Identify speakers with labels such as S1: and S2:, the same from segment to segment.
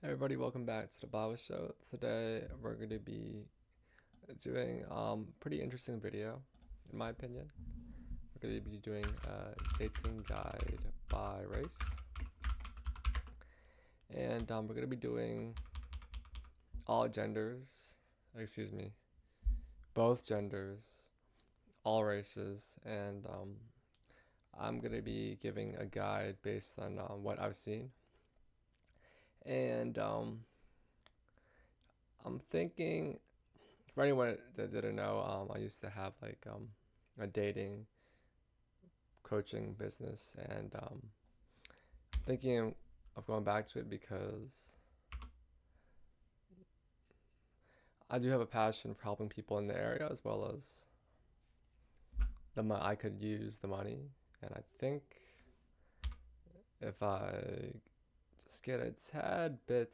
S1: Everybody, welcome back to the Baba Show. Today we're going to be doing pretty interesting video, in my opinion. We're going to be doing a dating guide by race, and we're going to be doing all genders, excuse me, both genders, all races, and I'm going to be giving a guide based on what I've seen, and I'm thinking for anyone that didn't know, I used to have a dating coaching business, and thinking of going back to it because I do have a passion for helping people in the area as well as I could use the money, and I think if I just get a tad bit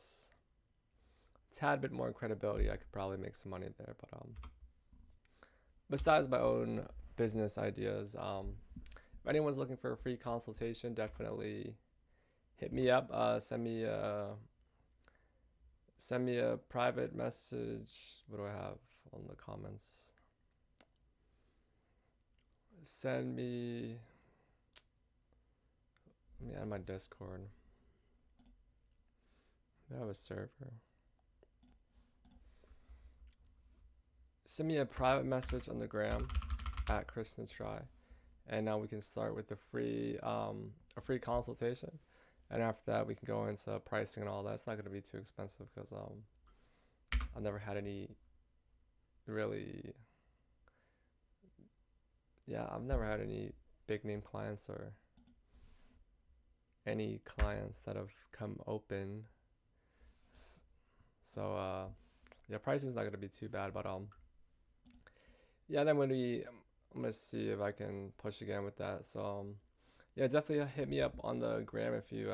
S1: more credibility, I could probably make some money there. But besides my own business ideas, if anyone's looking for a free consultation, definitely hit me up. Send me a private message. What do I have on the comments? Send me. Let me add my Discord. I have a server. Send me a private message on the gram at Kristen Try, and now we can start with the free a free consultation, and after that we can go into pricing and all that. It's not going to be too expensive because I've never had any really I've never had any big name clients or any clients that have come open. So pricing is not gonna be too bad, but then I'm gonna see if I can push again with that. So definitely hit me up on the gram if you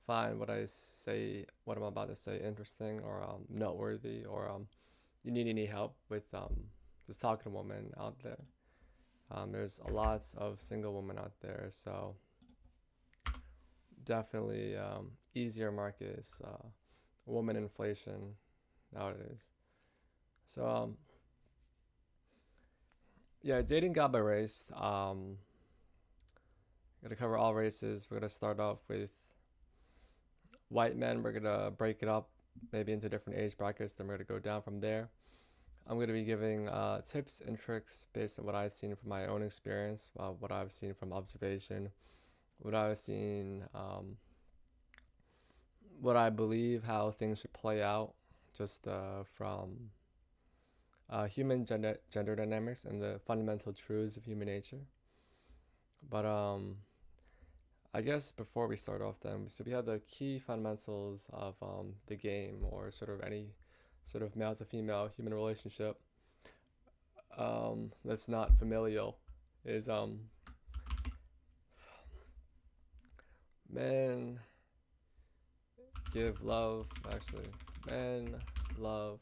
S1: find what I'm about to say interesting or noteworthy, or you need any help with just talking to women out there. There's a lots of single women out there, so definitely easier market is woman inflation nowadays. So dating God by race. Gonna cover all races. We're gonna start off with white men. We're gonna break it up maybe into different age brackets. Then we're gonna go down from there. I'm gonna be giving tips and tricks based on what I've seen from my own experience, what I've seen from observation, what I've seen, what I believe how things should play out, just from human gender dynamics and the fundamental truths of human nature. But I guess before we start off, then, so we have the key fundamentals of the game, or sort of any sort of male to female human relationship that's not familial, is men give love. Actually, men love.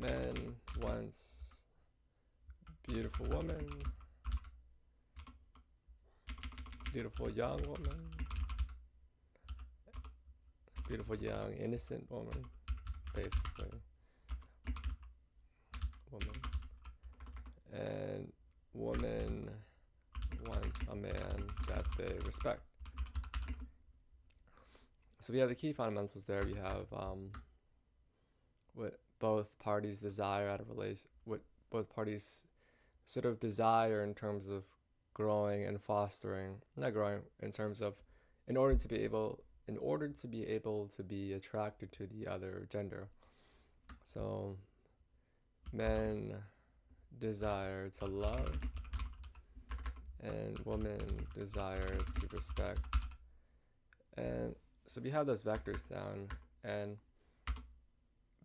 S1: Men wants beautiful woman, beautiful young woman, beautiful young innocent woman, basically woman, and woman wants a man that they respect. So we have the key fundamentals there. We have what both parties desire out of relation, what both parties sort of desire in terms of growing and fostering, not growing in terms of in order to be able to be attracted to the other gender. So men desire to love and women desire to respect. And so we have those vectors down, and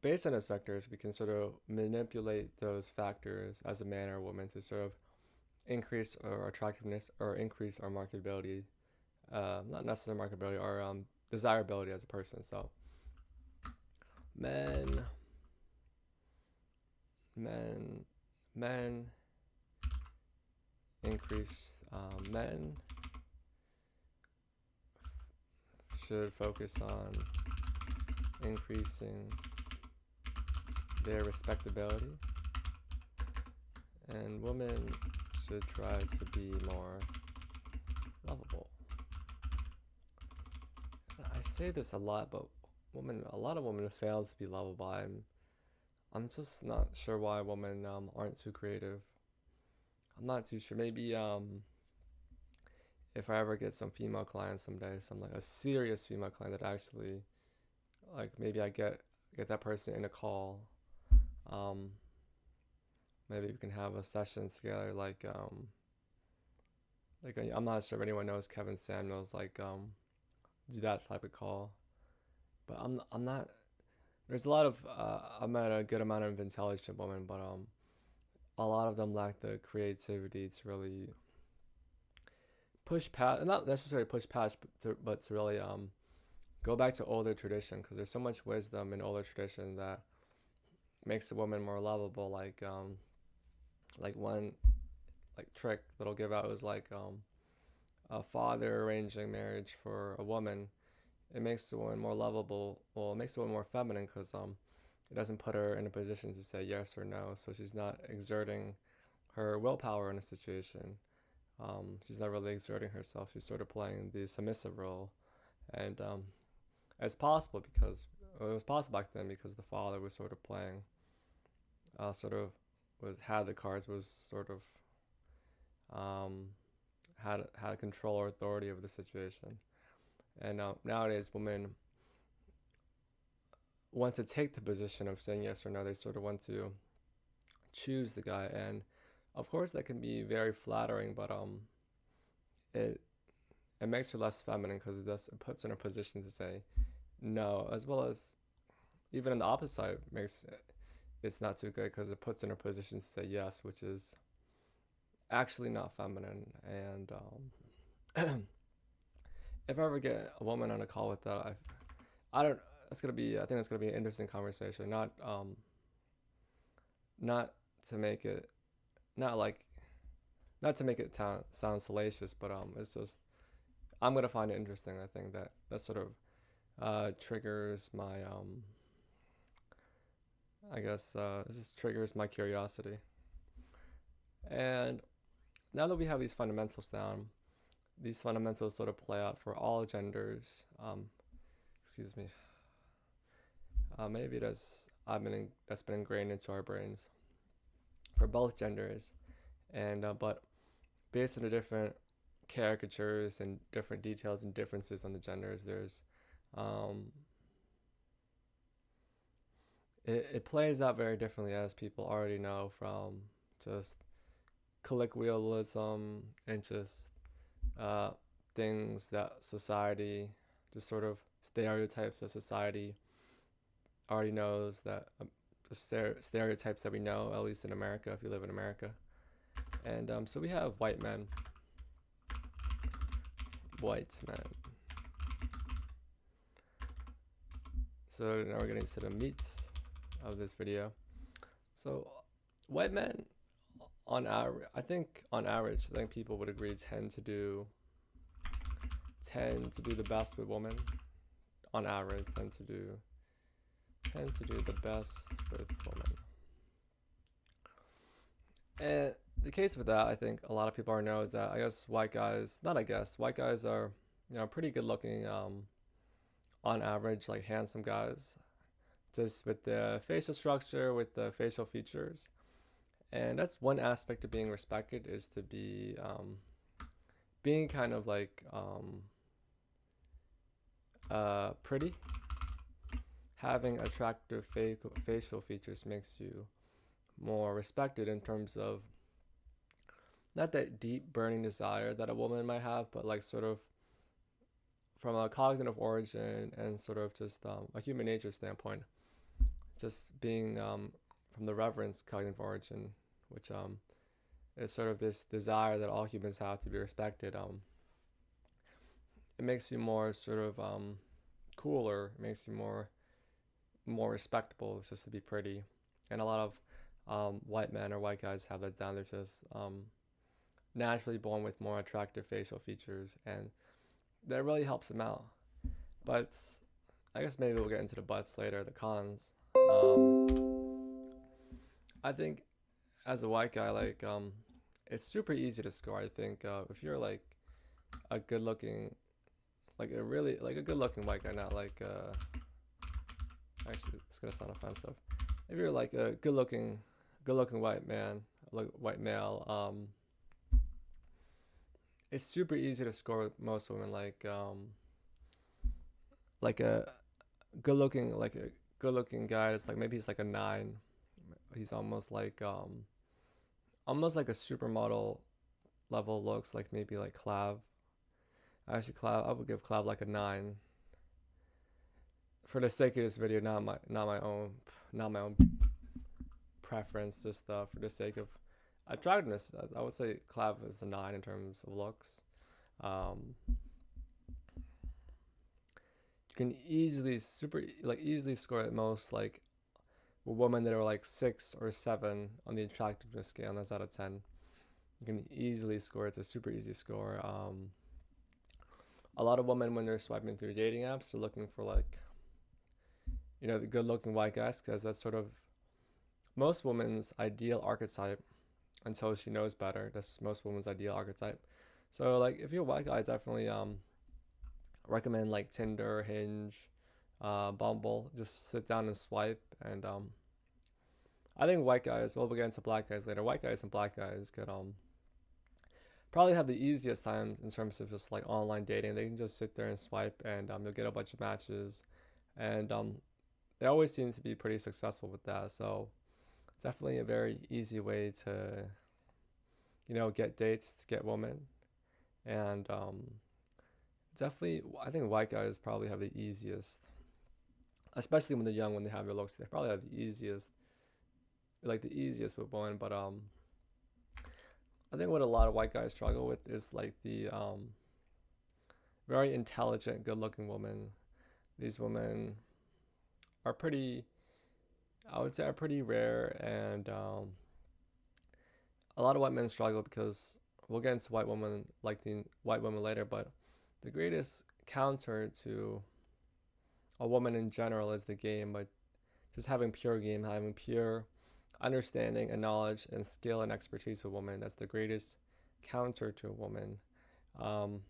S1: based on those vectors, we can sort of manipulate those factors as a man or a woman to sort of increase our attractiveness or increase our marketability, not necessarily marketability, or desirability as a person. So men, men, men increase men should focus on increasing their respectability, and women should try to be more lovable. I say this a lot, but a lot of women fail to be lovable. I'm just not sure why women aren't too creative. I'm not too sure. Maybe if I ever get some female clients someday, some like a serious female client that actually like maybe I get that person in a call. Um, Maybe we can have a session together. I'm not sure if anyone knows Kevin Samuels. Do that type of call. But I'm not. There's a lot of I met a good amount of intelligent women, but a lot of them lack the creativity to really push past, not necessarily push past, but to really go back to older tradition, because there's so much wisdom in older tradition that makes a woman more lovable. Like one trick that I'll give out is a father arranging marriage for a woman. It makes the woman more lovable. Well, it makes the woman more feminine because it doesn't put her in a position to say yes or no. So she's not exerting her willpower in a situation. She's not really exerting herself. She's sort of playing the submissive role, and it's possible because it was possible back then because the father was sort of playing, had the cards, was sort of had control or authority over the situation. And nowadays, women want to take the position of saying yes or no. They sort of want to choose the guy, and of course that can be very flattering, but it makes her less feminine because it puts her in a position to say no, as well as even in the opposite side makes it's not too good because it puts her in a position to say yes, which is actually not feminine. And if I ever get a woman on a call with that, I don't. It's gonna be. I think it's gonna be an interesting conversation. Not to make it, not like, not to make it sound salacious, but it's just I'm gonna find it interesting. I think that sort of triggers my I guess it just triggers my curiosity. And now that we have these fundamentals down, these fundamentals sort of play out for all genders. Excuse me. Maybe that's been ingrained into our brains for both genders, and but based on the different caricatures and different details and differences on the genders, um, it plays out very differently, as people already know from just colloquialism and just uh, things that society, just sort of stereotypes that society already knows, that stereotypes that we know, at least in America, if you live in America. And so we have white men. So now we're getting to the meat of this video. So white men, on average, I think people would agree tend to do the best with women. On average, tend to do the best with women. And the case with that, I think a lot of people already know, is that white guys are, pretty good looking, on average, like handsome guys, just with the facial structure, with the facial features. And that's one aspect of being respected, is to be being kind of like pretty. Having attractive facial features makes you more respected in terms of not that deep burning desire that a woman might have, but like sort of from a cognitive origin and sort of just a human nature standpoint, just being from the reverence cognitive origin, which is sort of this desire that all humans have to be respected. It makes you more sort of cooler. It makes you more respectable, just to be pretty. And a lot of white men or white guys have that down. They're just naturally born with more attractive facial features, and that really helps them out. But I guess maybe we'll get into the buts later, the cons. Um, I think as a white guy, like it's super easy to score. I think if you're like a good looking, like a really like a good looking white guy, not like actually it's gonna sound offensive. If you're like a good looking white man, like white male, it's super easy to score with most women. Like a good looking guy. It's like maybe he's like a 9. He's almost like a supermodel level looks, like maybe like Clav. Actually, Clav, I would give Clav like a 9 for the sake of this video, not my own preference. Just for the sake of attractiveness, I would say Clav is a 9 in terms of looks. Um, you can easily score at most like women that are like 6 or 7 on the attractiveness scale, and that's out of 10. You can easily score. It's a super easy score. A lot of women when they're swiping through dating apps, they're looking for like the good-looking white guys because that's sort of most women's ideal archetype until she knows better. That's most women's ideal archetype. So like if you're a white guy, I definitely recommend like Tinder, Hinge, Bumble. Just sit down and swipe, and I think white guys. We'll get into black guys later. White guys and black guys could probably have the easiest time in terms of just like online dating. They can just sit there and swipe, and you'll get a bunch of matches, and they always seem to be pretty successful with that. So definitely a very easy way to get dates, get women, and definitely I think white guys probably have the easiest, especially when they're young, when they have their looks. They probably have the easiest, like the easiest with women. But I think what a lot of white guys struggle with is like the very intelligent, good-looking woman. These women are pretty, I would say, are pretty rare, and a lot of white men struggle because we'll get into the white women later. But the greatest counter to a woman in general is the game, but just having pure game, having pure understanding and knowledge and skill and expertise of a woman. That's the greatest counter to a woman. Um,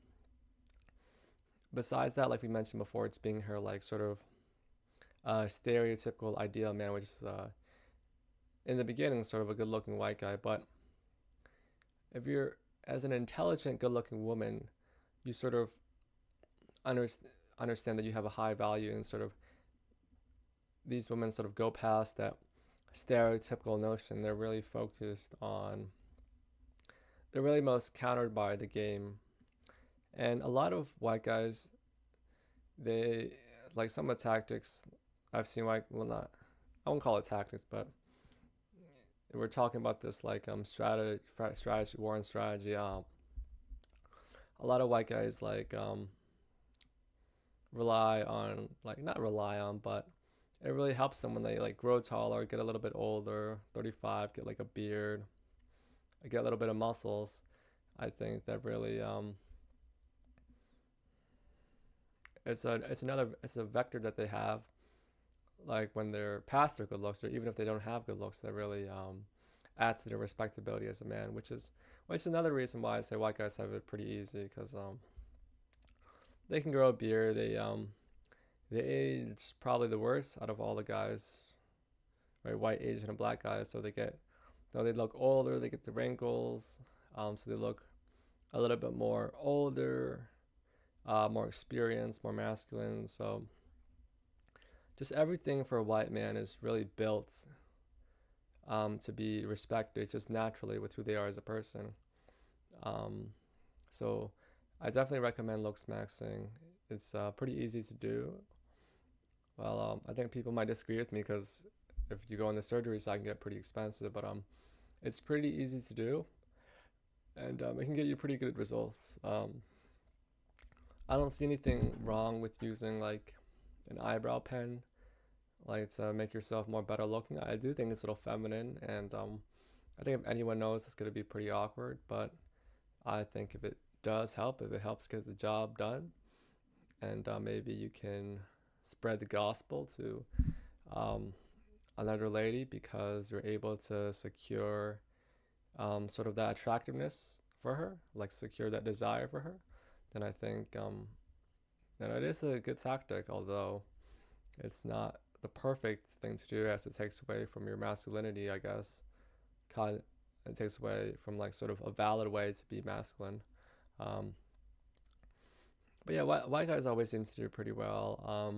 S1: Besides that, like we mentioned before, it's being her like sort of stereotypical ideal man, which is in the beginning sort of a good-looking white guy. But if you're as an intelligent, good-looking woman, you sort of understand that you have a high value, and sort of these women sort of go past that stereotypical notion. They're really focused on, they're really most countered by the game. And a lot of white guys, they like some of the tactics I've seen white, well, not, I won't call it tactics, but we're talking about this like strategy, war and strategy. A lot of white guys like rely on, like not rely on, but it really helps them when they like grow taller, get a little bit older, 35, get like a beard, get a little bit of muscles. I think that really it's a vector that they have, like when they're past their good looks, or even if they don't have good looks, that really add to their respectability as a man, which is another reason why I say white guys have it pretty easy, because they can grow a beard. They age probably the worst out of all the guys, right? White, Asian, and black guys. So they look older. They get the wrinkles. So they look a little bit more older, more experienced, more masculine. So just everything for a white man is really built to be respected just naturally with who they are as a person. So I definitely recommend looks maxing. It's pretty easy to do. Well, I think people might disagree with me because if you go on the surgery side, it can get pretty expensive. But it's pretty easy to do, and it can get you pretty good results. I don't see anything wrong with using like an eyebrow pen, like to make yourself more better looking. I do think it's a little feminine, and I think if anyone knows, it's gonna be pretty awkward. But I think if it does help, if it helps get the job done, and maybe you can spread the gospel to um, another lady because you're able to secure sort of that attractiveness for her, like secure that desire for her, then I think it is a good tactic, although it's not the perfect thing to do as it takes away from your masculinity, I guess. It takes away from like sort of a valid way to be masculine. Um, but yeah, white guys always seem to do pretty well.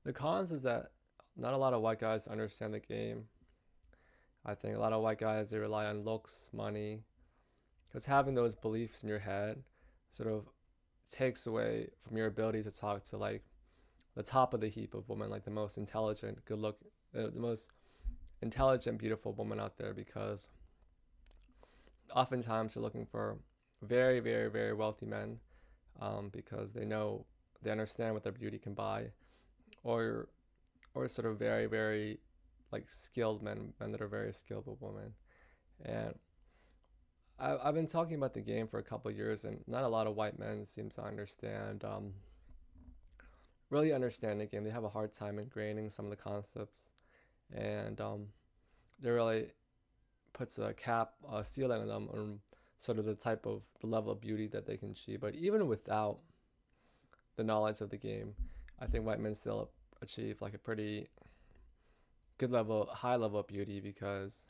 S1: The cons is that not a lot of white guys understand the game. I think a lot of white guys they rely on looks, money, because having those beliefs in your head sort of takes away from your ability to talk to like the top of the heap of women, like the most intelligent, good look, the most intelligent, beautiful woman out there, because oftentimes they're looking for very, very, very wealthy men, because they understand what their beauty can buy, or sort of very, very like skilled men that are very skilled with women. And I've been talking about the game for a couple of years, and not a lot of white men seem to really understand the game. They have a hard time ingraining some of the concepts, and they really puts a ceiling on them on sort of the level of beauty that they can achieve. But even without the knowledge of the game, I think white men still achieve like a pretty high level of beauty because,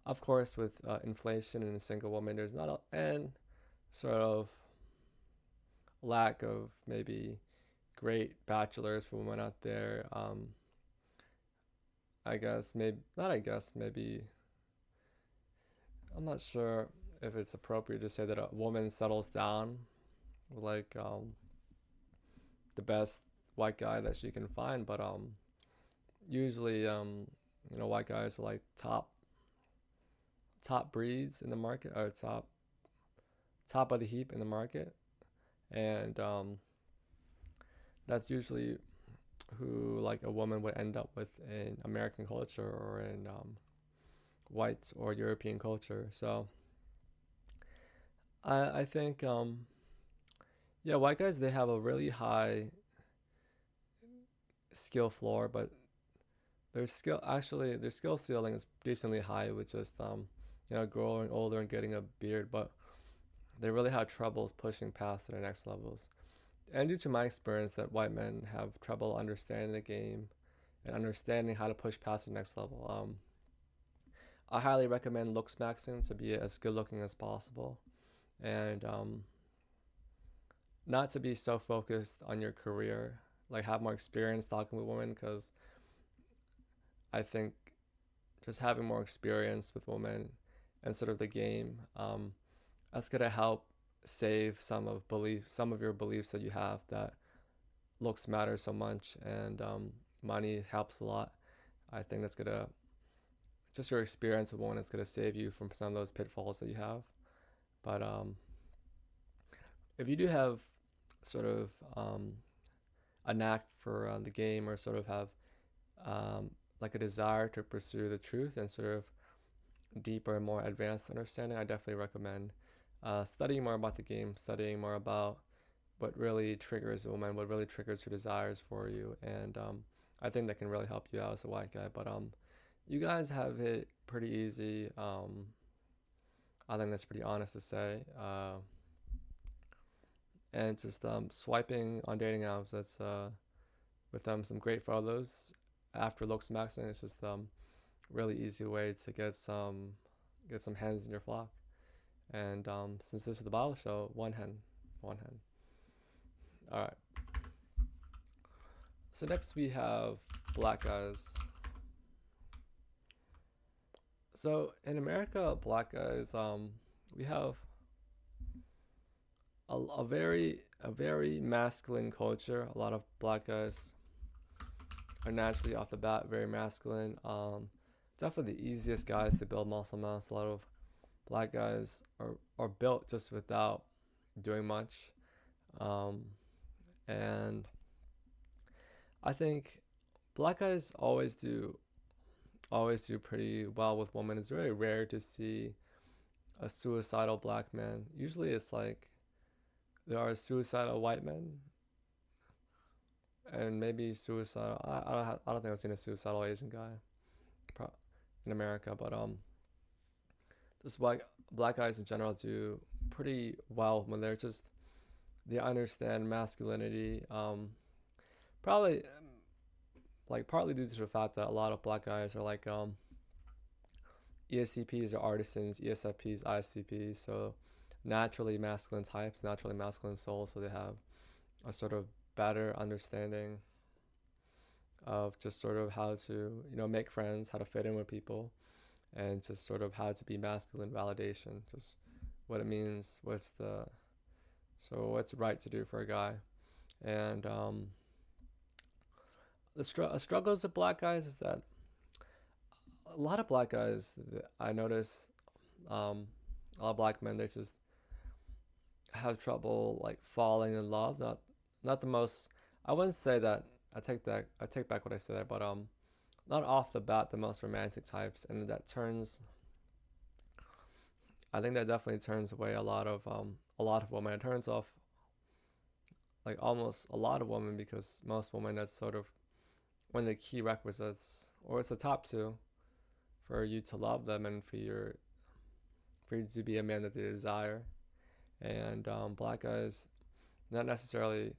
S1: of course, with inflation and a single woman, there's not and sort of lack of maybe great bachelors for women out there. I guess maybe not. I guess maybe I'm not sure if it's appropriate to say that a woman settles down with like the best white guy that she can find, but usually white guys are like top breeds in the market, or top of the heap in the market, and that's usually who like a woman would end up with in American culture or in white or European culture. So I think yeah, white guys they have a really high skill floor, but their skill ceiling is decently high with just growing older and getting a beard, but they really have troubles pushing past to the next levels. And due to my experience, that white men have trouble understanding the game and understanding how to push past the next level. I highly recommend looks maxing to be as good looking as possible, and not to be so focused on your career. Like have more experience talking with women, because I think just having more experience with women and sort of the game, that's gonna help save some of your beliefs that you have that looks matter so much, and money helps a lot. I think that's gonna just your experience with women is gonna save you from some of those pitfalls that you have. But if you do have sort of a knack for the game, or sort of have like a desire to pursue the truth and sort of deeper and more advanced understanding, I definitely recommend studying more about the game, studying more about what really triggers a woman, what really triggers her desires for you, and I think that can really help you out as a white guy. But you guys have it pretty easy. I think that's pretty honest to say. And just swiping on dating apps, that's with some great photos after looks maxing. It's just really easy way to get some hens in your flock. And since this is the Bible show, one hen, one hen. All right. So next we have black guys. So in America, black guys, we have a very masculine culture. A lot of black guys are naturally off the bat very masculine. Definitely the easiest guys to build muscle mass. A lot of black guys are built just without doing much, and I think black guys always do pretty well with women. It's very rare to see a suicidal black man. Usually it's like there are suicidal white men, and maybe suicidal. I don't think I've seen a suicidal Asian guy in America, but this white black guys in general do pretty well when they're just they understand masculinity. Probably like partly due to the fact that a lot of black guys are like ESTPs are artisans, ESFPs, ISTPs, so naturally masculine types, naturally masculine souls, so they have a sort of better understanding of just sort of how to, make friends, how to fit in with people, and just sort of how to be masculine validation, just what it means, what's right to do for a guy. And the struggles of black guys is that a lot of black guys, I notice, a lot of black men, they just have trouble like falling in love. Not the most. I wouldn't say that. I take back what I said there, but not off the bat the most romantic types, and that turns. I think that definitely turns away a lot of women. It turns off like almost a lot of women because most women, that's sort of one of the key requisites, or it's the top two for you to love them and for you to be a man that they desire. And black guys, not really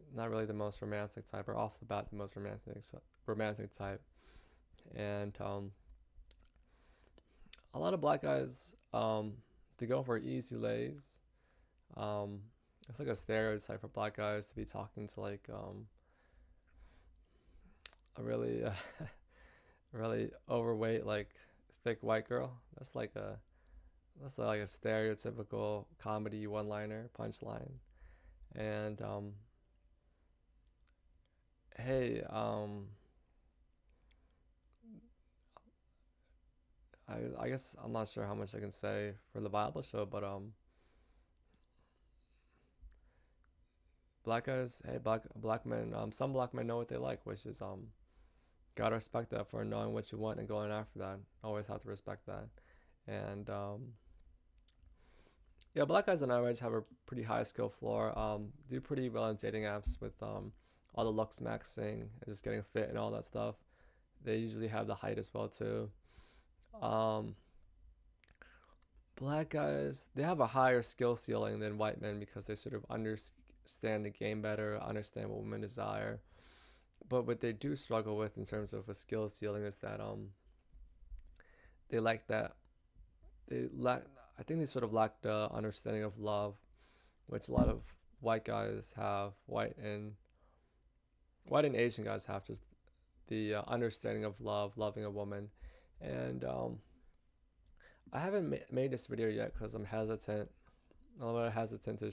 S1: the most romantic type, or off the bat the most romantic type. And a lot of black guys, they go for easy lays. Um, it's like a stereotype for black guys to be talking to like a really really overweight, like thick white girl. That's like a stereotypical comedy one liner punchline. And hey, I guess I'm not sure how much I can say for the Bible show, but black guys, hey, black men, some black men know what they like, which is gotta respect that for knowing what you want and going after that. Always have to respect that. And yeah, black guys on average have a pretty high skill floor. Do pretty well in dating apps with all the looks maxing and just getting fit and all that stuff. They usually have the height as well too. Um, Black guys, they have a higher skill ceiling than white men because they sort of understand the game better, understand what women desire. But what they do struggle with in terms of a skill ceiling is that they lack that they lack. I think they sort of lack the understanding of love, which a lot of white guys have. White and Asian guys have just the understanding of love, loving a woman, and I haven't made this video yet because I'm hesitant. I'm a little hesitant to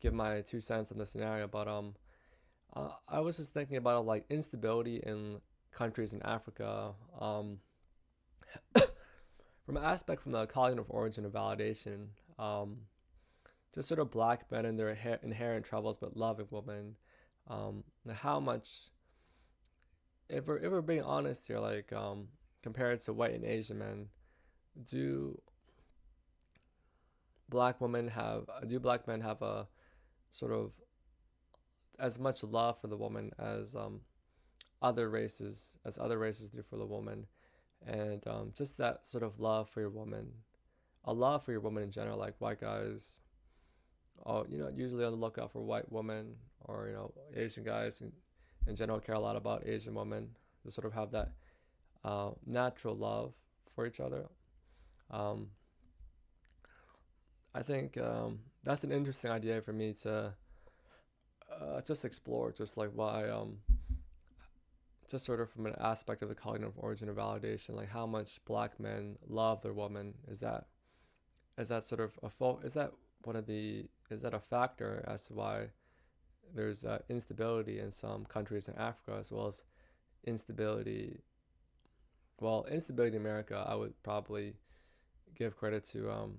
S1: give my 2 cents on the scenario, but I was just thinking about like instability in countries in Africa. From an aspect from the cognitive origin of validation, just sort of black men and their inherent troubles with loving women. How much, if we're being honest here, like compared to white and Asian men, do do black men have a sort of as much love for the woman as other races do for the woman, and just that sort of love for your woman, a love for your woman in general, like white guys, usually on the lookout for white women, or Asian guys in general care a lot about Asian women. To sort of have that natural love for each other. Um, I think that's an interesting idea for me to just explore, just like why, just sort of from an aspect of the cognitive origin of validation, like how much black men love their woman. Is that sort of is that is that a factor as to why there's instability in some countries in Africa, as well as instability. Well, instability in America, I would probably give credit to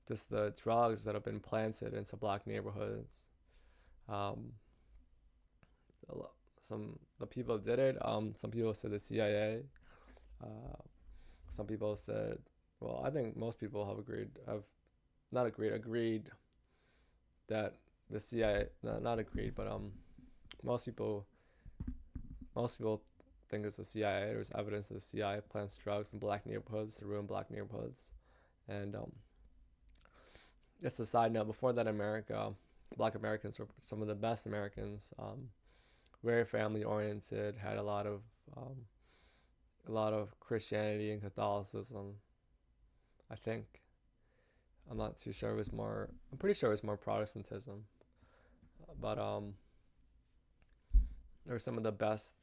S1: just the drugs that have been planted into black neighborhoods. Um, some the people did it. Some people said the CIA. Uh, some people said, well, I think most people have not agreed, that the CIA, not agreed, but most people most people think it's the CIA. There's evidence that the CIA plants drugs in black neighborhoods to ruin black neighborhoods. And just a side note, before that, America, black Americans were some of the best Americans. Very family oriented, had um, a lot of Christianity and Catholicism. I think I'm not too sure. It was more. I'm pretty sure it was more Protestantism, but they were some of the best.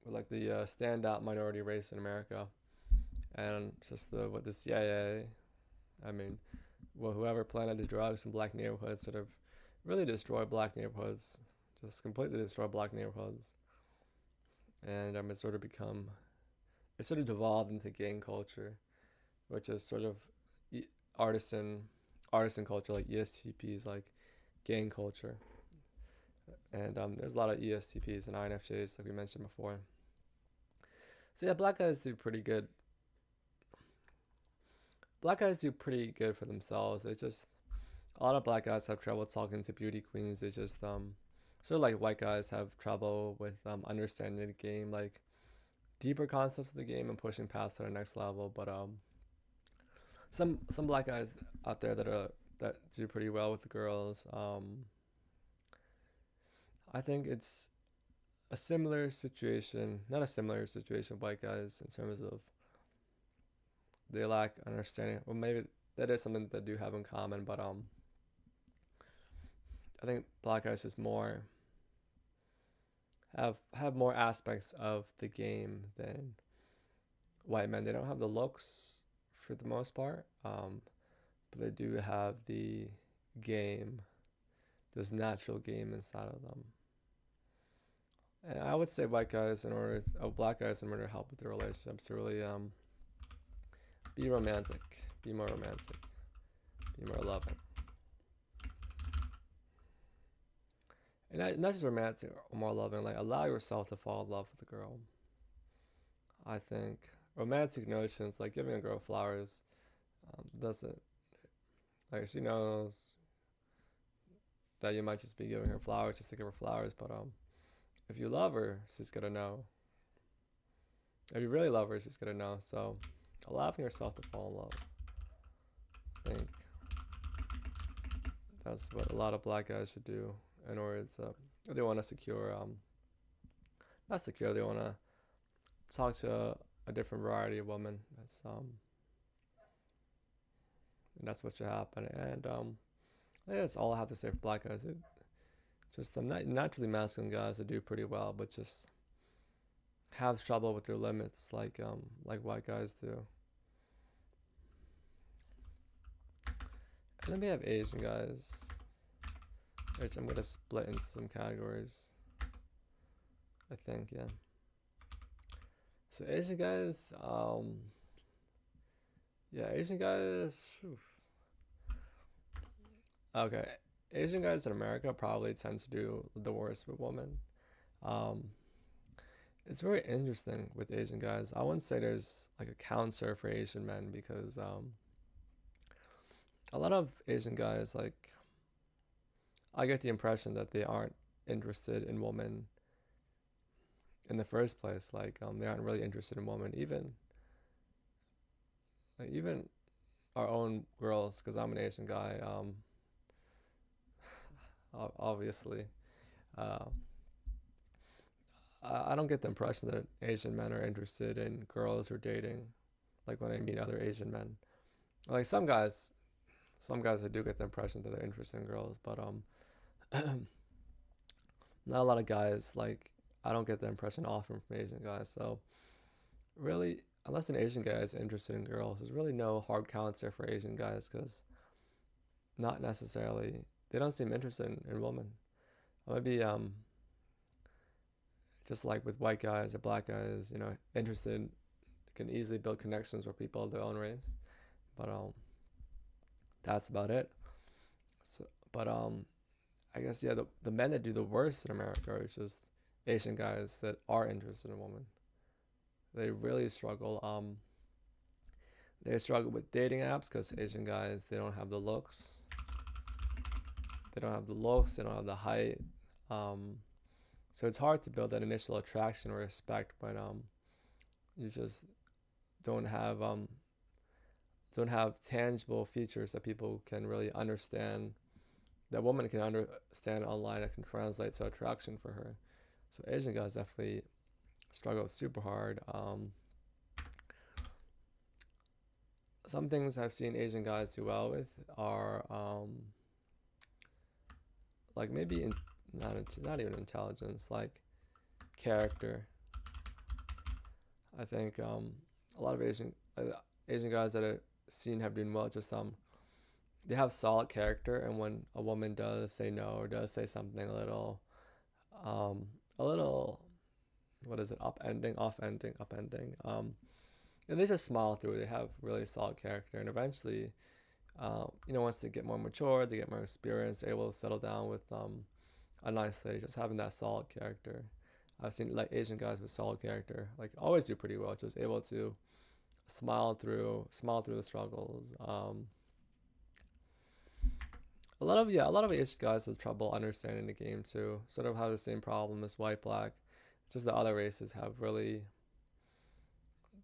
S1: Like the standout minority race in America, and just the what the CIA. I mean, well, whoever planted the drugs in black neighborhoods sort of really destroyed black neighborhoods, just completely destroyed black neighborhoods, and it sort of devolved into gang culture, which is sort of e- artisan artisan culture, like ESTPs, like gang culture, and there's a lot of ESTPs and INFJs, like we mentioned before. So yeah, black guys do pretty good for themselves. They just a lot of black guys have trouble talking to beauty queens. They just sort of like white guys have trouble with understanding the game, like deeper concepts of the game and pushing past to the next level. But some black guys out there that do pretty well with the girls. I think it's a similar situation, not a similar situation with white guys in terms of they lack understanding. Well, maybe that is something that they do have in common, but I think black guys just more have more aspects of the game than white men. They don't have the looks for the most part, but they do have the game, this natural game inside of them. And I would say black guys in order to help with their relationships to really be romantic, be more romantic, be more loving, and not just romantic or more loving. Like allow yourself to fall in love with a girl. I think romantic notions like giving a girl flowers doesn't like she knows that you might just be giving her flowers just to give her flowers, but if you love her, she's gonna know. If you really love her, she's gonna know. So allowing yourself to fall in love. I think that's what a lot of black guys should do in order to if they want to secure not secure, they want to talk to a different variety of women. That's what should happen. And I think that's all I have to say for black guys. Just naturally masculine guys that do pretty well, but just have trouble with their limits, like white guys do. And then we have Asian guys, which I'm gonna split into some categories. I think, yeah. So Asian guys, yeah, Asian guys. Whew. Okay, Asian guys in America probably tend to do the worst with women. Um, it's very interesting with Asian guys. I wouldn't say there's like a counter for Asian men because a lot of Asian guys like I get the impression that they aren't interested in women in the first place. Like they aren't really interested in women, even our own girls. Because I'm an Asian guy, obviously. Uh, I don't get the impression that Asian men are interested in girls or dating. Like when I meet other Asian men, like some guys I do get the impression that they're interested in girls, but not a lot of guys like I don't get the impression often from Asian guys. So really, unless an Asian guy is interested in girls, there's really no hard counter for Asian guys because not necessarily they don't seem interested in women. Maybe just like with white guys or black guys, interested can easily build connections with people of their own race. But that's about it. So, but I guess yeah, the men that do the worst in America are just Asian guys that are interested in women. They really struggle. They struggle with dating apps because Asian guys, they don't have the looks. They don't have the looks. They don't have the height. Um, so it's hard to build that initial attraction or respect when you just don't have um don't have tangible features that people can really understand, that woman can understand online that can translate to attraction for her. So Asian guys definitely struggle super hard. Some things I've seen Asian guys do well with are like maybe not even intelligence, like character. I think a lot of Asian guys that I've seen have been well just they have solid character, and when a woman does say no or does say something um a little, what is it, upending, and they just smile through it. They have really solid character, and eventually once they get more mature, they get more experience, they're able to settle down with a nice lady, just having that solid character. I've seen like Asian guys with solid character like always do pretty well, just able to smile through the struggles. A lot of Asian guys have trouble understanding the game too. Sort of have the same problem as white, black. Just the other races have really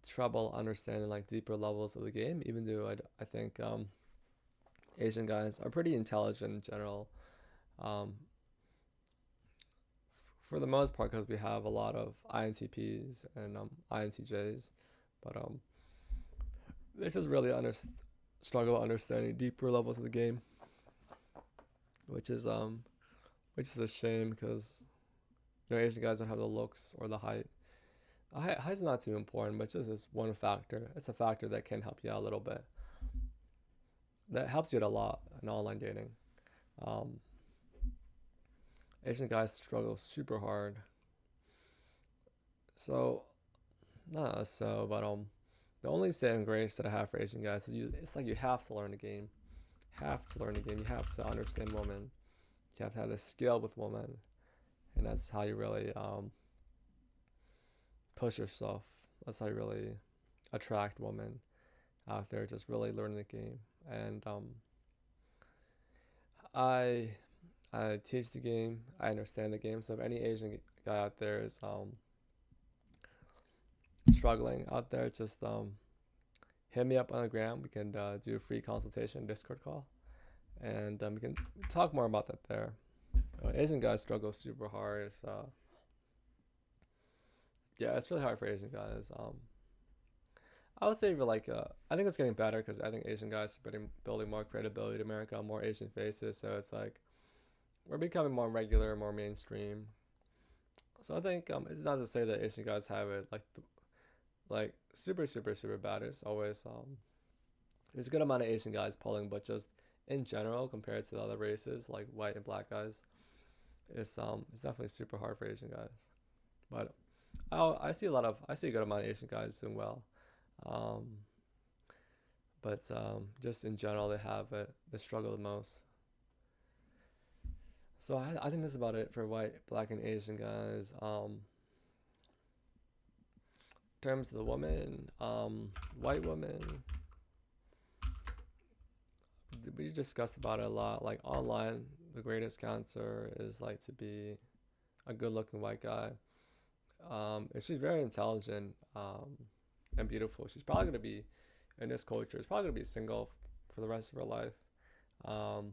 S1: trouble understanding like deeper levels of the game. Even though I think Asian guys are pretty intelligent in general, um, for the most part, because we have a lot of INTPs and INTJs, but they just really struggle understanding deeper levels of the game, which is um which is a shame because Asian guys don't have the looks or the height. Height's not too important, but just is one factor. It's a factor that can help you out a little bit. That helps you out a lot in online dating. Um, Asian guys struggle super hard. So, not so, but the only saving grace that I have for Asian guys is it's like you have to learn the game. Have to learn the game. You have to understand women. You have to have the skill with women, and that's how you really push yourself. That's how you really attract women out there. Just really learning the game, and I I teach the game. I understand the game. So if any Asian guy out there is struggling out there, just hit me up on the gram. We can do a free consultation Discord call, and we can talk more about that there. Asian guys struggle super hard. So yeah, it's really hard for Asian guys. I would say for like I think it's getting better because I think Asian guys are building more credibility to America, more Asian faces. So it's like we're becoming more regular, more mainstream. So I think it's not to say that Asian guys have it like super bad. It's always there's a good amount of Asian guys pulling, but just in general compared to the other races like white and black guys, it's definitely super hard for Asian guys. But I see a good amount of Asian guys doing well. Um, but just in general, they struggle the most. So I think that's about it for white, black, and Asian guys. In terms of the woman, white woman, we discussed about it a lot. Like online, the greatest cancer is like to be a good-looking white guy. If she's very intelligent and beautiful, she's probably gonna be in this culture. She's probably gonna be single for the rest of her life. Um,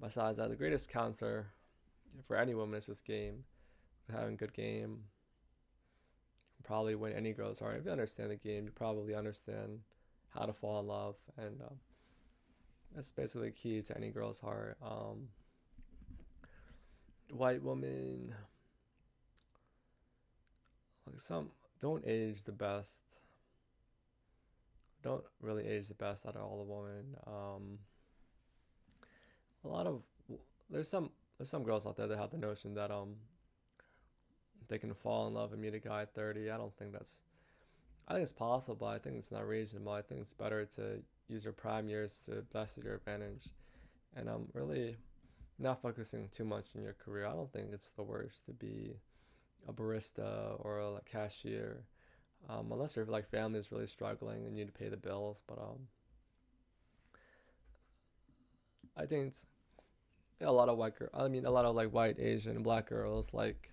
S1: Besides that, the greatest counter for any woman is just game. So having good game, probably win any girl's heart. If you understand the game, you probably understand how to fall in love, and that's basically the key to any girl's heart. White woman, like some don't age the best. Don't really age the best out of all the women. A lot of there's some girls out there that have the notion that they can fall in love and meet a guy at 30. I don't think that's. I think it's possible, but I think it's not reasonable. I think it's better to use your prime years to best your advantage, and really not focusing too much in your career. I don't think it's the worst to be a barista or a cashier. Unless your like family is really struggling and you need to pay the bills. But I think yeah, a lot of I mean, a lot of like white, Asian, and black girls like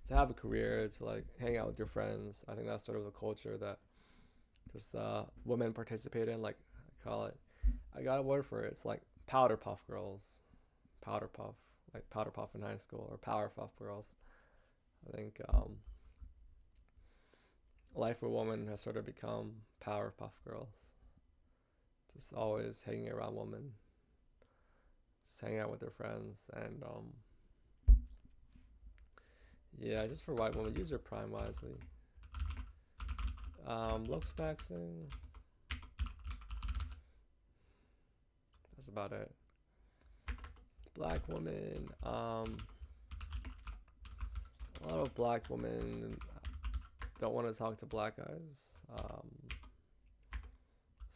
S1: to have a career, to like hang out with your friends. I think that's sort of the culture that just women participate in. Like I call it, I got a word for it. It's like powder puff girls, powder puff, like powder puff in high school or power puff girls. I think life for women has sort of become power puff girls, just always hanging around women, just hanging out with their friends, and yeah, just for white women, use your prime wisely. Looks maxing. That's about it. Black women. A lot of black women don't want to talk to black guys.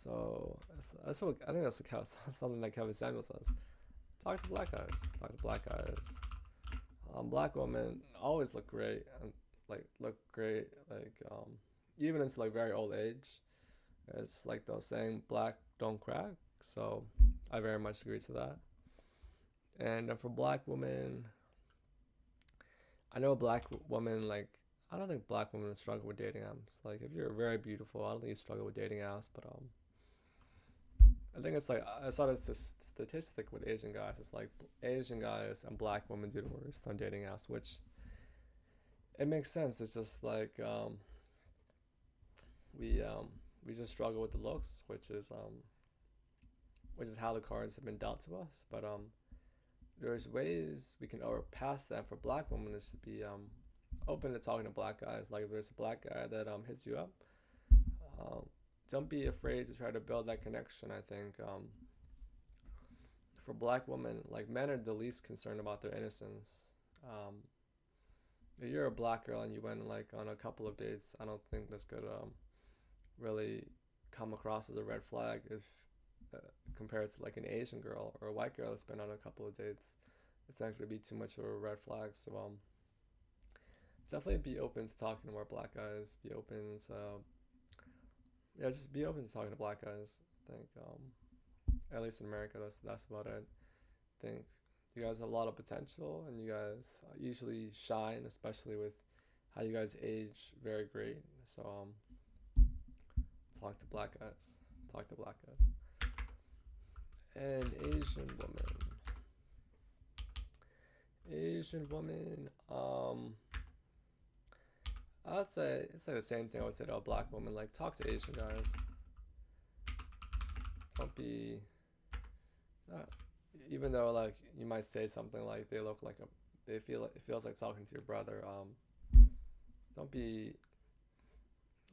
S1: So that's what I think. That's what something that Kevin Samuel says. Talk to black guys. Talk to black guys. Black women always look great and like look great. Like even into like very old age. It's like they're saying black don't crack. So I very much agree to that. And for black women, I know black women like I don't think black women struggle with dating apps. Like if you're very beautiful, I don't think you struggle with dating apps. But I think it's like I saw this statistic with Asian guys. It's like Asian guys and black women do the worst on dating apps, which it makes sense. It's just like we um, we just struggle with the looks, which is how the cards have been dealt to us. But there's ways we can overpass that. For black women is to be open to talking to black guys. Like if there's a black guy that hits you up, um, don't be afraid to try to build that connection. I think for black women, like men are the least concerned about their innocence. Um, if you're a black girl and you went like on a couple of dates, I don't think that's gonna really come across as a red flag if uh, compared to like an Asian girl or a white girl that's been on a couple of dates. It's not going to be too much of a red flag. So definitely be open to talking to more black guys. Be open to yeah, just be open to talking to black guys. I think at least in America, that's about it. I think you guys have a lot of potential, and you guys usually shine, especially with how you guys age very great. So talk to black guys. Talk to black guys. And Asian woman. Asian woman. I'd say it's like the same thing I would say to a black woman. Like talk to Asian guys. Don't be. Uh, Even though like you might say something like they look like a, they feel it feels like talking to your brother. Don't be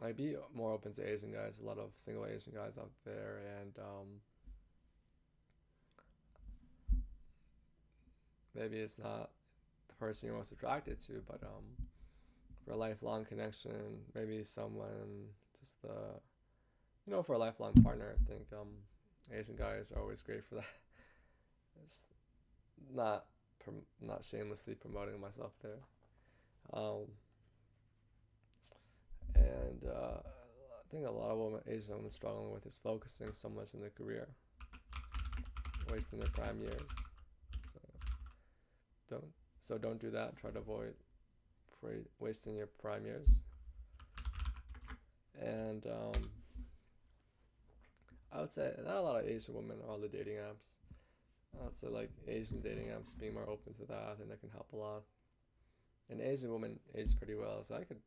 S1: like be more open to Asian guys. A lot of single Asian guys out there, and maybe it's not the person you're most attracted to, but for a lifelong connection, maybe someone just for a lifelong partner. I think Asian guys are always great for that. It's not not shamelessly promoting myself there. Um, and I think a lot of Asian women struggling with is focusing so much in their career, wasting their prime years. So don't don't do that. Try to avoid wasting your prime years. And I would say not a lot of Asian women are on the dating apps. I'd say like Asian dating apps being more open to that. I think that can help a lot. An Asian woman ages pretty well, so I could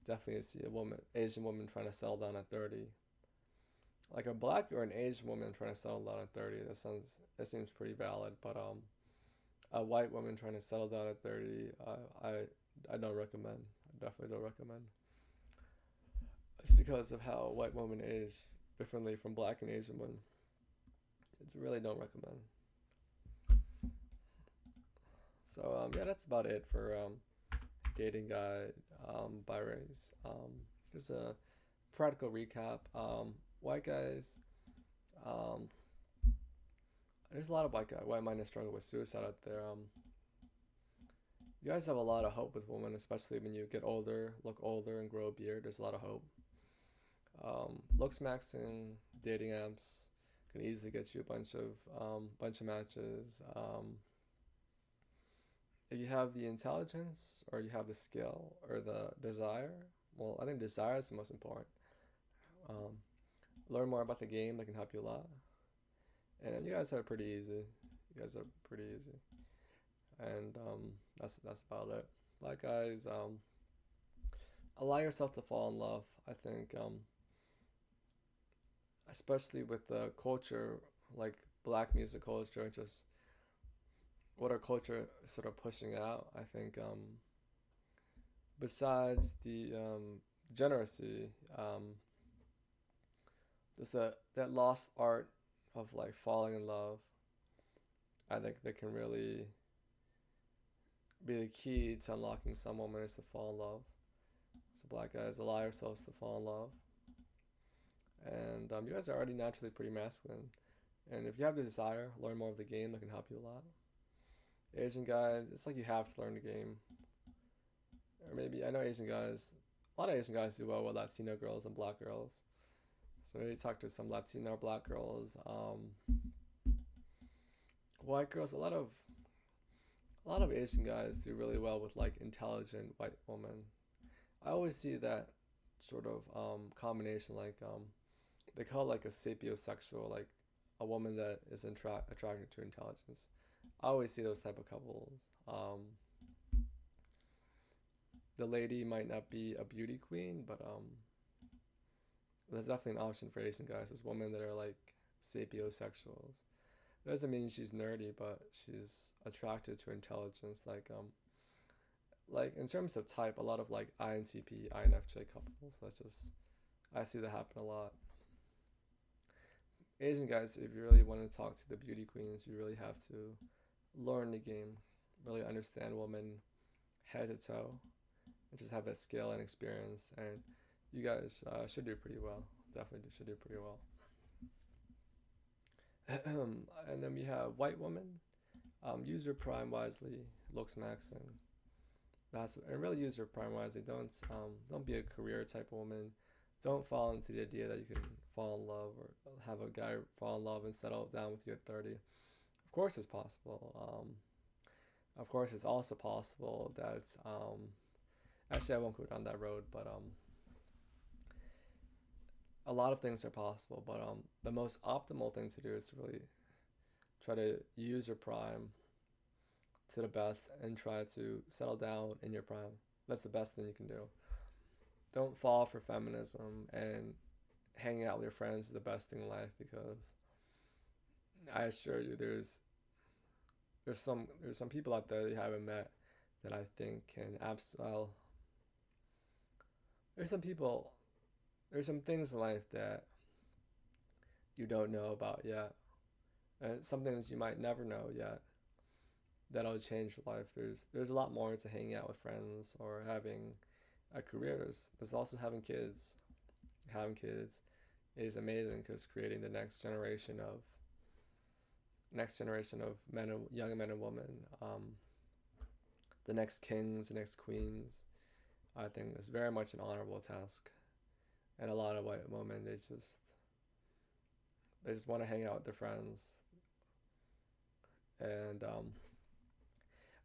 S1: definitely see Asian woman trying to settle down at 30. Like a black or an Asian woman trying to settle down at 30. That seems pretty valid. But a white woman trying to settle down at 30, I don't recommend. I definitely don't recommend. It's because of how white women age differently from black and Asian women. It's really don't recommend. So yeah, that's about it for dating guide by race. Just a practical recap. White guys. Um, there's a lot of white minors struggle with suicide out there. You guys have a lot of hope with women, especially when you get older, look older, and grow a beard. There's a lot of hope. Looks maxing, dating apps can easily get you a bunch of matches. If you have the intelligence, or you have the skill or the desire, well, I think desire is the most important. Um, Learn more about the game. That can help you a lot. And you guys are pretty easy. You guys are pretty easy, and that's about it. Like guys, allow yourself to fall in love. I think, especially with the culture, like black music culture, and just what our culture is sort of pushing out. I think, besides the generacy, just that lost art of like falling in love. I think that can really be the key to unlocking some women is to fall in love. So black guys, allow yourselves to fall in love. And you guys are already naturally pretty masculine. And if you have the desire, learn more of the game. That can help you a lot. Asian guys, it's like you have to learn the game. Or maybe, I know Asian guys, a lot of Asian guys do well with Latino girls and black girls. So maybe talk to some Latino or black girls. White girls, a lot of Asian guys do really well with like intelligent white women. I always see that sort of combination, like they call it like a sapiosexual, like a woman that is attracted to intelligence. I always see those type of couples. The lady might not be a beauty queen, but there's definitely an option for Asian guys. There's women that are like sapiosexuals. It doesn't mean she's nerdy, but she's attracted to intelligence. Like in terms of type, a lot of like INTP, INFJ couples. That's just I see that happen a lot. Asian guys, if you really want to talk to the beauty queens, you really have to learn the game, really understand women head to toe, and just have that skill and experience. And you guys should do pretty well. Definitely should do pretty well. And then we have white women. Use your prime wisely. Looks maxing. That's and really use your prime wisely. Don't be a career type of woman. Don't fall into the idea that you can fall in love or have a guy fall in love and settle down with you at 30. Of course, it's possible. Of course, it's also possible that actually I won't go down that road, but a lot of things are possible. But the most optimal thing to do is to really try to use your prime to the best and try to settle down in your prime. That's the best thing you can do. Don't fall for feminism, and hanging out with your friends is the best thing in life, because I assure you there's some people out there that you haven't met that I think can well, there's some people there's some things in life that you don't know about yet, and some things you might never know yet that'll change your life. There's a lot more to hanging out with friends or having a career. There's also having kids. Having kids is amazing, because creating the next generation of men and young men and women, the next kings, the next queens, I think is very much an honorable task. And a lot of white women, they just want to hang out with their friends, and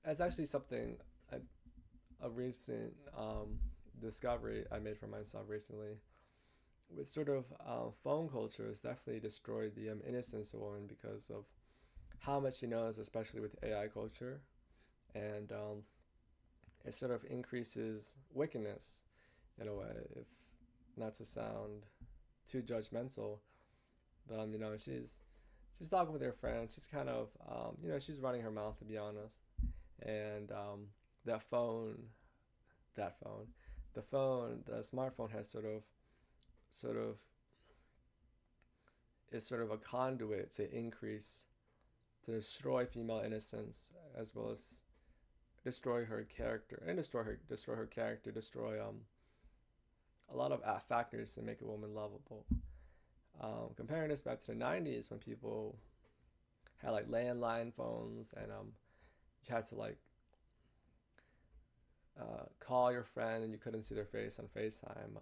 S1: it's actually something a recent discovery I made for myself recently. With sort of phone culture has definitely destroyed the innocence of women, because of how much she knows, especially with AI culture, and it sort of increases wickedness in a way. If not to sound too judgmental, but she's talking with her friend. She's kind of she's running her mouth, to be honest, and that phone, that phone, the smartphone has sort of is sort of a conduit to destroy female innocence, as well as destroy her character, and destroy a lot of factors to make a woman lovable. Comparing this back to the 90s, when people had like landline phones, and you had to like call your friend and you couldn't see their face on FaceTime.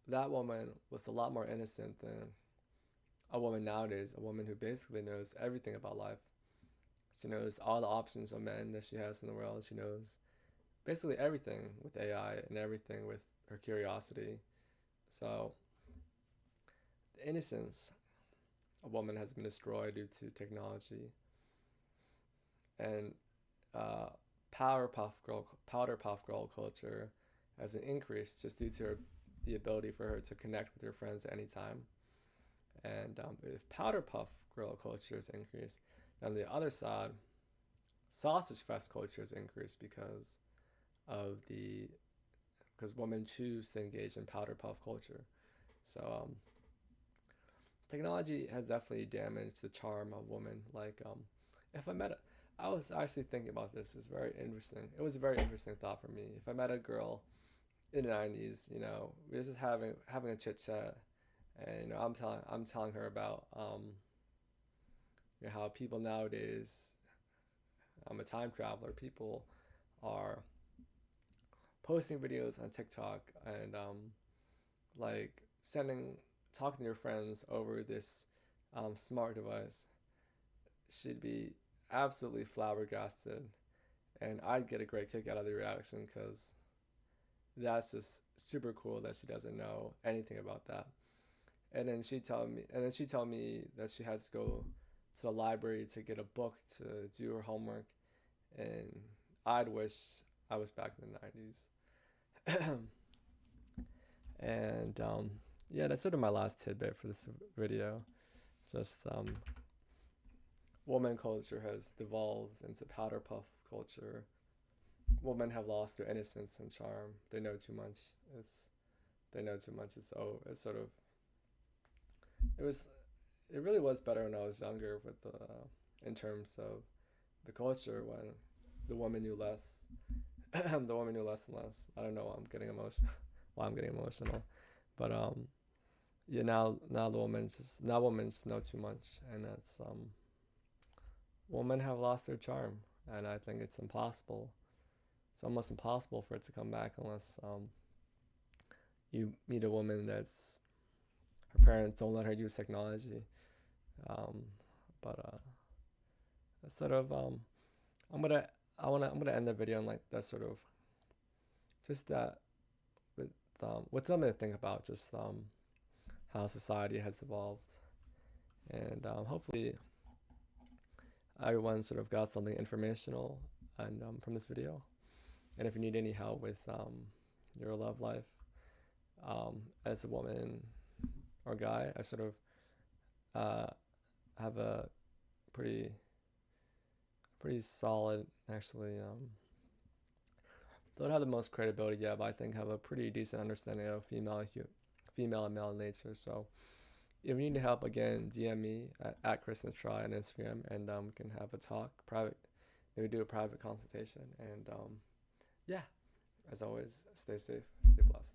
S1: That woman was a lot more innocent than a woman nowadays, a woman who basically knows everything about life. She knows all the options of men that she has in the world. She knows basically everything with AI and everything with her curiosity. So, the innocence of woman has been destroyed due to technology. And uh, powder puff girl culture has an increase just due to the ability for her to connect with her friends at any time. And if powder puff girl culture has increased, on the other side, sausage fest culture has increased of the because women choose to engage in powder puff culture. So technology has definitely damaged the charm of women. Like if I met a, I was actually thinking about this. It's very interesting. It was a very interesting thought for me. If I met a girl in the '90s, we were just having a chit chat, and I'm telling her about how people nowadays. I'm a time traveler. People are posting videos on TikTok and like sending talking to your friends over this smart device. She'd be absolutely flabbergasted, and I'd get a great kick out of the reaction because that's just super cool that she doesn't know anything about that. And then she told me that she had to go to the library to get a book to do her homework, and I'd wish I was back in the '90s. And yeah, that's sort of my last tidbit for this video. Just woman culture has devolved into powder puff culture. Women have lost their innocence and charm. They know too much. It's they know too much. It's sort of it was it really was better when I was younger with the in terms of the culture when the woman knew less. The woman knew less and less. I don't know why I'm getting emotional. Why I'm getting emotional, but yeah, now women just know too much, and it's women have lost their charm, and I think it's impossible. It's almost impossible for it to come back unless you meet a woman that's her parents don't let her use technology. Um, but it's sort of I'm gonna I'm gonna end the video on like that sort of just that with something to think about, just how society has evolved, and hopefully everyone sort of got something informational and from this video. And if you need any help with your love life as a woman or guy, I sort of uh, have a pretty solid actually. Don't have the most credibility yet, but I think have a pretty decent understanding of female and male nature. So if you need help, again, DM me at Chris_Try on Instagram, and we can have a talk, private, maybe do a private consultation. And yeah, as always, stay safe, stay blessed.